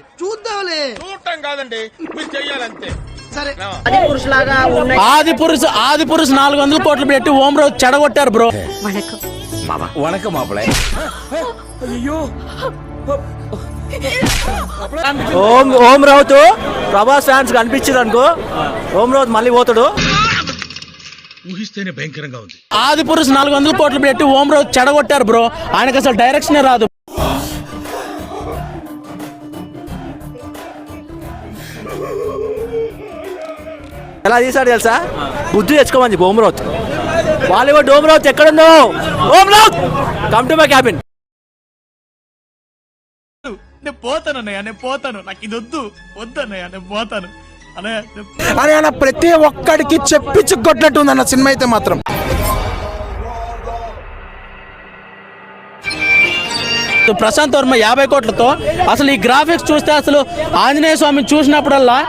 చూద్దాంలే. చూడటం కాదండి, మీరు చెయ్యాలంతే. సరే. ఆది పురుష్ 400 కోట్లు పెట్టి ఓం రావు చెడగొట్టారు బ్రో. వణకం మాపలే. ఓం రావుతో ప్రభాస్ ఫ్యాన్స్ కనిపించింది అనుకో, ఓం రావు మళ్ళీ పోతాడు. ఊహిస్తేనే భయంకరంగా ఉంది. ఆది పురుష్ 400 కోట్లు పెట్టి ఓం రావు చెడగొట్టారు బ్రో. ఆయనకు అసలు డైరెక్షనే రాదు. ఎలా తీసాడు తెలుసా? బుద్ధి తెచ్చుకోమని చెప్పి ఓం రావు. బాలీవుడ్ ఓం రావు ఎక్కడుందో? ఓం రావు కమ్ టు మై క్యాబిన్. నేను పోతాను అన్నయ్య, నేను పోతాను, నాకు ఇది వద్దు అన్నయ్య, నేను పోతాను అన్నయ్య. అని అన్న ప్రతి ఒక్కడికి చెప్పించి కొట్టినట్టుంది అన్న సినిమా అయితే మాత్రం. ప్రశాంత్ వర్మ 50 కోట్లతో అసలు ఈ గ్రాఫిక్స్ చూస్తే అసలు ఆంజనేయ స్వామిని చూసినప్పుడల్లా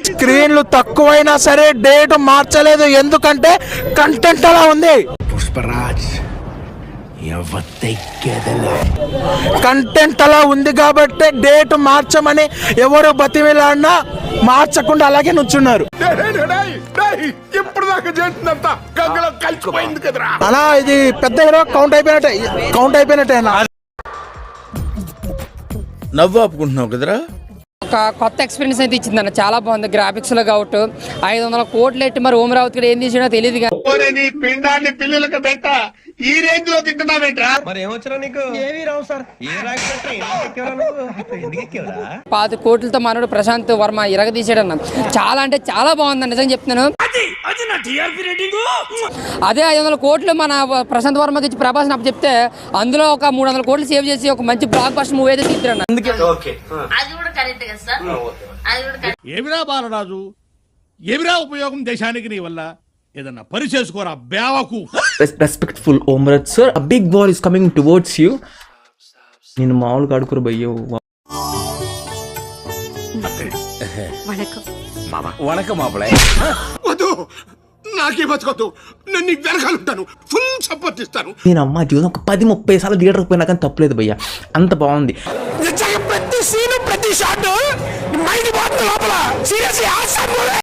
స్క్రీన్లు తక్కువైనా సరే డేట్ మార్చలేదు, ఎందుకంటే కంటెంట్ అలా ఉంది. పుష్పరాజ్ కంటెంట్ అలా ఉంది కాబట్టి డేట్ మార్చమని ఎవరు బతిమిలాడినా మార్చకుండా అలాగే నుంచున్నారు. ఇప్పుడు దాకా చేసినంత గంగలో కలిసిపోయింది కదరా. అలా ఇది పెద్ద హీరో కౌంట్ అయిపోయినట్టే అన్న. నవ్వు ఆపుకుంటున్నావు కదరా. ఒక కొత్త ఎక్స్పీరియన్స్ అయితే ఇచ్చింది అన్న, చాలా బాగుంది. గ్రాఫిక్స్ లో కాబట్టి 500 కోట్లు ఎట్టి మరి ఓం రావుత్ ఏం తీసినా తెలియదు కానీ నీ పిండాన్ని పిల్లలకు పెట్ట ఈ రేంజ్ లో తింటున్నావేంట్రా? మరి ఏమొచ్చరా నీకు? ఏమీ రావు సార్. ఏ రాకపోతే 5 కోట్లతో మనోడు ప్రశాంత్ వర్మ ఇరగదీసాడు అన్న. చాలా అంటే చాలా బాగుంది నిజంగా చెప్తున్నాను. అదే 500 కోట్లు మన ప్రశాంత్ వర్మకి ఇచ్చి ప్రభాస్ నాకు చెప్తే అందులో ఒక 300 కోట్లు సేవ్ చేసి ఒక మంచి బ్లాక్ బస్టర్ మూవీ అయితే తీద్దాం. ఏమిరా బాలరాజు, ఏమిరా ఉపయోగం దేశానికి నీ వల్ల? ఏదన్నా పని చేసుకోరా బేవకు. Respectful Omraj sir, a big ball is coming towards you. నేను మామూలుగా ఆడుకోరు భయ్యో. వణకం మాపలే. వద్దు, నాకే బతకొద్దు, నేను నీకు వెనకాలంటాను, ఫుల్ సపోర్ట్ ఇస్తాను. నేను అమ్మ జీవితం ఒక 10-30 సార్లు థియేటర్కి పోయినా కానీ తప్పలేదు భయ్య, అంత బాగుంది. ప్రతి సీను ప్రతి షాట్ మైండ్ లోపల సీరియస్